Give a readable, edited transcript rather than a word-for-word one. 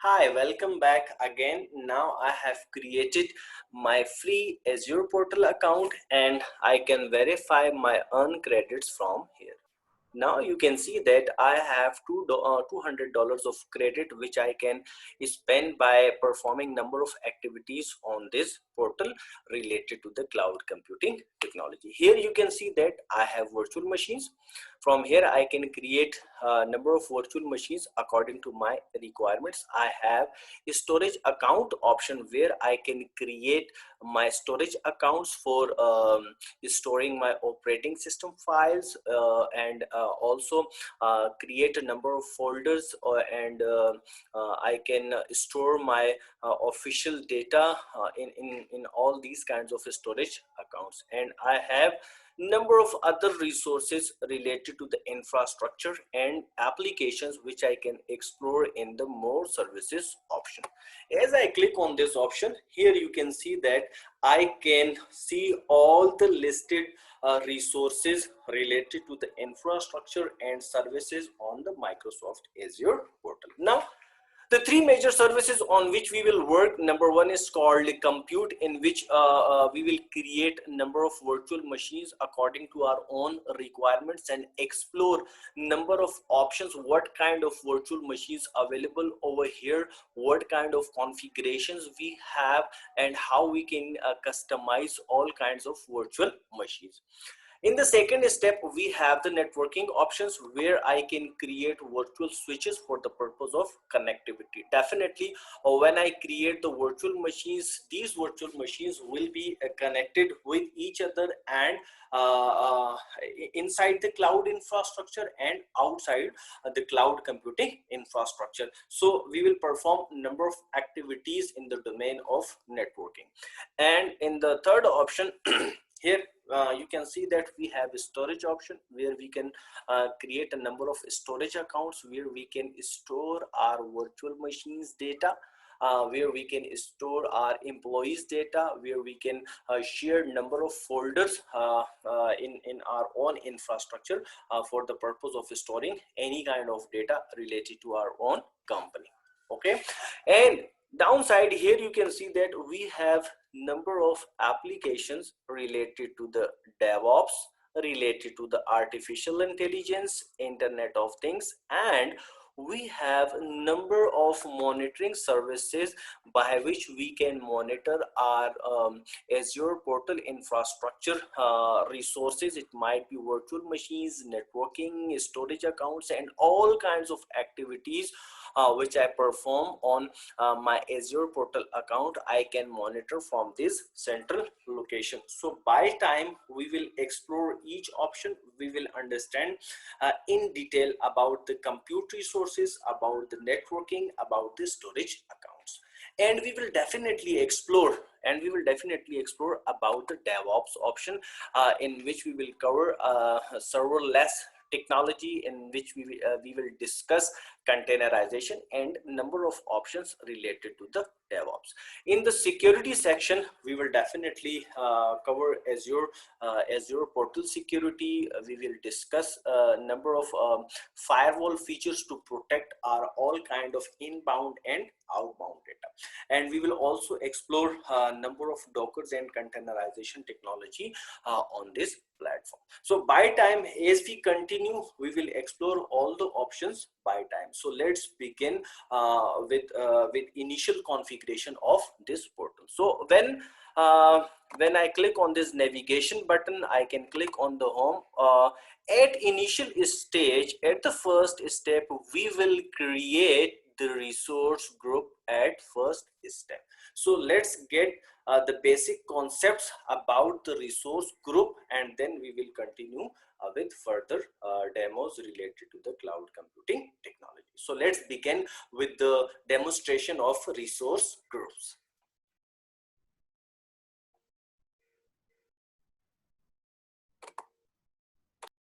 Hi, welcome back again. Now I have created my free Azure portal account and I can verify my earn credits from here. Now you can see that I have $200 of credit which I can spend by performing number of activities on this portal related to the cloud computing technology. Here you can see that I have virtual machines. From here I can create a number of virtual machines according to my requirements. I have a storage account option where I can create my storage accounts for storing my operating system files and also create a number of folders and I can store my official data in all these kinds of storage accounts. And I have number of other resources related to the infrastructure and applications which I can explore in the more services option. As I click on this option, here you can see that I can see all the listed resources related to the infrastructure and services on the Microsoft Azure portal. Now, the three major services on which we will work, number one is called compute, in which we will create a number of virtual machines according to our own requirements and explore number of options, what kind of virtual machines available over here, what kind of configurations we have, and how we can customize all kinds of virtual machines. In the second step, we have the networking options where I can create virtual switches for the purpose of connectivity. Definitely, when I create the virtual machines, these virtual machines will be connected with each other and inside the cloud infrastructure and outside the cloud computing infrastructure. So we will perform a number of activities in the domain of networking. And in the third option, here you can see that we have a storage option where we can create a number of storage accounts where we can store our virtual machines data, where we can store our employees data, where we can share number of folders in our own infrastructure for the purpose of storing any kind of data related to our own company. Okay, and downside here you can see that we have number of applications related to the DevOps, related to the artificial intelligence, Internet of Things, and we have a number of monitoring services by which we can monitor our Azure portal infrastructure resources. It might be virtual machines, networking, storage accounts, and all kinds of activities which I perform on my Azure portal account. I can monitor from this central location. So by time we will explore each option, we will understand in detail about the compute resources, about the networking, about the storage accounts. And we will definitely explore about the DevOps option in which we will cover serverless technology, in which we will discuss containerization and number of options related to the DevOps. In the security section, we will definitely cover Azure portal security. We will discuss a number of firewall features to protect our all kind of inbound and outbound data. And we will also explore a number of Dockers and containerization technology on this platform. So by time, as we continue, we will explore all the options by time. So let's begin with initial configuration of this portal. So when I click on this navigation button, I can click on the home. At initial stage, at the first step, we will create the resource group at first step. So let's get the basic concepts about the resource group, and then we will continue with further demos related to the cloud computing technology. So let's begin with the demonstration of resource groups.